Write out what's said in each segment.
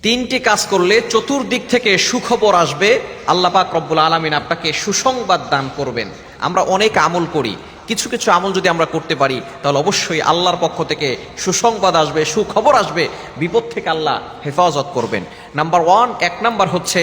তিনটি কাজ করলে চতুর্দিক থেকে সুখবর আসবে, আল্লাহ পাক রব্বুল আলামিন আপনাকে সুসংবাদ দান করবেন। আমরা অনেক আমল করি, কিছু কিছু আমল যদি আমরা করতে পারি তাহলে অবশ্যই আল্লাহর পক্ষ থেকে সুসংবাদ আসবে, সুখবর আসবে, বিপদ থেকে আল্লাহ হেফাজত করবেন। নাম্বার ওয়ান, এক নাম্বার হচ্ছে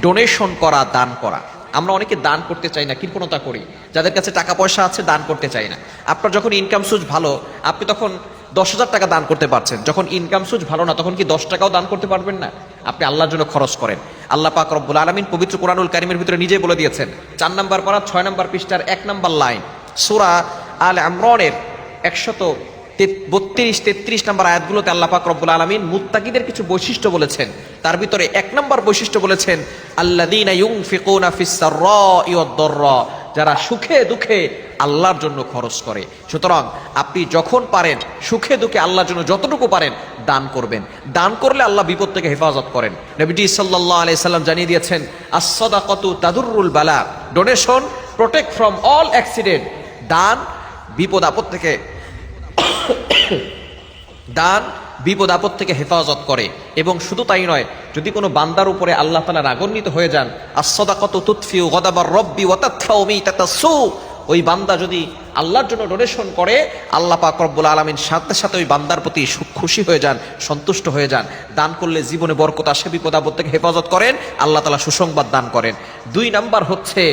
ডোনেশন করা, দান করা। আমরা অনেকে দান করতে চাই না, কৃপণতা করি। যাদের কাছে টাকা পয়সা আছে দান করতে চাই না। আপনার যখন ইনকাম সোর্স ভালো, আপনি তখন 10,000 টাকা দান করতে পারছেন। যখন ইনকাম সোর্স ভালো না, তখন কি 10 টাকাও দান করতে পারবেন না? আপনি আল্লাহর জন্য খরচ করেন। আল্লাহ পাক রব্বুল আলামিন পবিত্র কোরআনুল কারীমের ভিতরে নিজেই বলে দিয়েছেন। 4 নম্বর পারা 6 নম্বর পৃষ্ঠার 1 নম্বর লাইন, সূরা আল ইমরানের 132-33 নম্বর আয়াতগুলোতে আল্লাহ পাক রব্বুল আলামিন মুত্তাকিদের কিছু বৈশিষ্ট্য বলেছেন। তার ভিতরে 1 নম্বর বৈশিষ্ট্য বলেছেন, আল্লাযীনা ইউনফিকুনা ফিস সাররাই ওয়াদ দাররা, যারা সুখে দুঃখে আল্লাহর জন্য খরচ করে। সুতরাং আপনি যখন পারেন সুখে দুঃখে আল্লাহর জন্য যতটুকু পারেন দান করবেন। দান করলে আল্লাহ বিপদ থেকে হেফাজত করেন। নবীজি সাল্লাল্লাহু আলাইহি সাল্লাম জানিয়ে দিয়েছেন, আস-সাদাকাতু তাদুররুল বালা, donation protect from all accident. দান বিপদ আপদ থেকে দান বিপদ আপদ থেকে হেফাজত করে। এবং শুধু তাই নয়, যদি কোনো বান্দার উপরে আল্লাহ তাআলা রাগান্বিত হয়ে যান, আস-সাদাকাতু তুতফিউ গাদাবার রব্বি ওয়া তাদফাউ মিতাতাস সু, ওই বান্দা যদি আল্লাহর জন্য ডোনেশন করে, আল্লাহ পাক রব্বুল আলামিন সাথে সাথে ওই বান্দার প্রতি খুশি হয়ে যান, সন্তুষ্ট হয়ে যান। দান করলে জীবনে বরকত আসে, বিপদ আপদ থেকে হেফাজত করেন, আল্লাহ তাআলা সুসংবাদ দান করেন। 2 নাম্বার হচ্ছে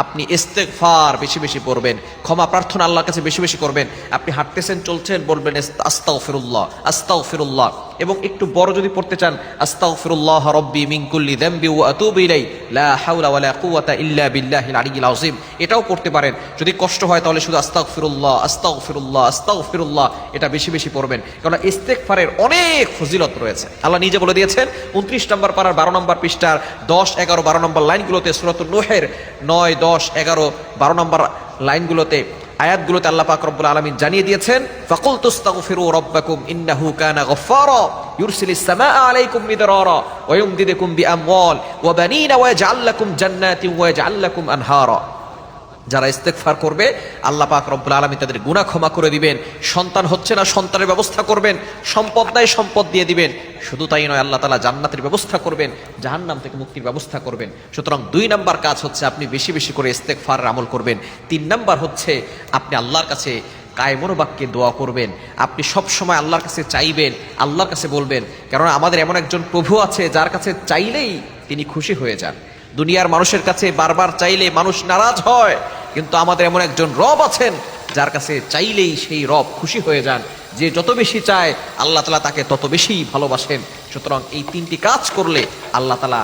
আপনি ইস্তেগফার বেশি বেশি পড়বেন, ক্ষমা প্রার্থনা আল্লাহর কাছে বেশি বেশি করবেন। আপনি হাঁটতেছেন চলছেন, বলবেন আস্তাগফিরুল্লাহ আস্তাগফিরুল্লাহ। এবং একটু বড় যদি পড়তে চান, আস্তাগফিরুল্লাহ রাব্বি মিন কুল্লি যামবি ওয়া আতুবু ইলাইহি লা হাওলা ওয়ালা কুওয়াতা ইল্লা বিল্লাহিল আলিয়্যিল আযীম, এটাও পড়তে পারেন। যদি কষ্ট হয় তাহলে শুধু আস্তাগফিরুল্লাহ আস্তাগফিরুল্লাহ আস্তাগফিরুল্লাহ এটা বেশি বেশি পড়বেন, কারণ ইস্তেগফারের অনেক ফজিলত রয়েছে। আল্লাহ নিজে বলে দিয়েছেন 29 নম্বর পারার 12 নম্বর পৃষ্ঠার 10, 11, 12 নম্বর লাইনগুলোতে, সূরাতুন নূহের 9, 10, 11, 12 নম্বর লাইনগুলোতে, আয়াতগুলোতে আল্লাহ পাক রব্বুল আলামিন জানিয়ে দিয়েছেন, ফাকুল তুস্তাগফিরু রাব্বাকুম ইন্নাহু কানা গফফারা ইউরসিলিস সামাআ আলাইকুম মিদরারা ওয়া ইউমদিদুকুম বিআমওয়াল ওয়া বানিনা ওয়া ইয়াজআল লাকুম জান্নাতিন ওয়া ইয়াজআল লাকুম আনহারা। যারা ইস্তেগফার করবে আল্লাহ পাক রব্বুল আলামিন তাদের গুনাহ ক্ষমা করে দিবেন। সন্তান হচ্ছে না, সন্তানের ব্যবস্থা করবেন। সম্পদ নাই, সম্পদ দিয়ে দিবেন। শুধু তাই নয়, আল্লাহ তাআলা জান্নাতের ব্যবস্থা করবেন, জাহান্নাম থেকে মুক্তির ব্যবস্থা করবেন। সুতরাং 2 নাম্বার কাজ হচ্ছে আপনি বেশি বেশি করে ইস্তেগফার আমল করবেন। 3 নাম্বার হচ্ছে আপনি আল্লাহর কাছে কায়মন বাক্যে দোয়া করবেন। আপনি সব সময় আল্লাহর কাছে চাইবেন, আল্লাহর কাছে বলবেন, কারণ আমাদের এমন একজন প্রভু আছে যার কাছে চাইলেই তিনি খুশি হয়ে যান। দুনিয়ার মানুষের কাছে বারবার চাইলে মানুষ নারাজ হয়, কিন্তু আমাদের এমন একজন রব আছেন যার কাছে চাইলেই সেই রব খুশি হয়ে যান। যে যত বেশি চায় আল্লাহ তাআলা তাকে তত বেশি ভালোবাসেন। সুতরাং এই 3টি কাজ করলে আল্লাহ তাআলা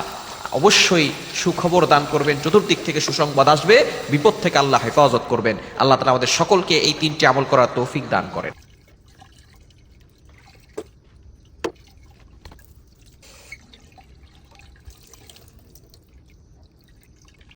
অবশ্যই সুখবর দান করবেন, চতুর্দিক থেকে সুসংবাদ আসবে, বিপদ থেকে আল্লাহ হেফাজত করবেন। আল্লাহ তাআলা আমাদের সকলকে এই 3টি আমল করার তৌফিক দান করেন।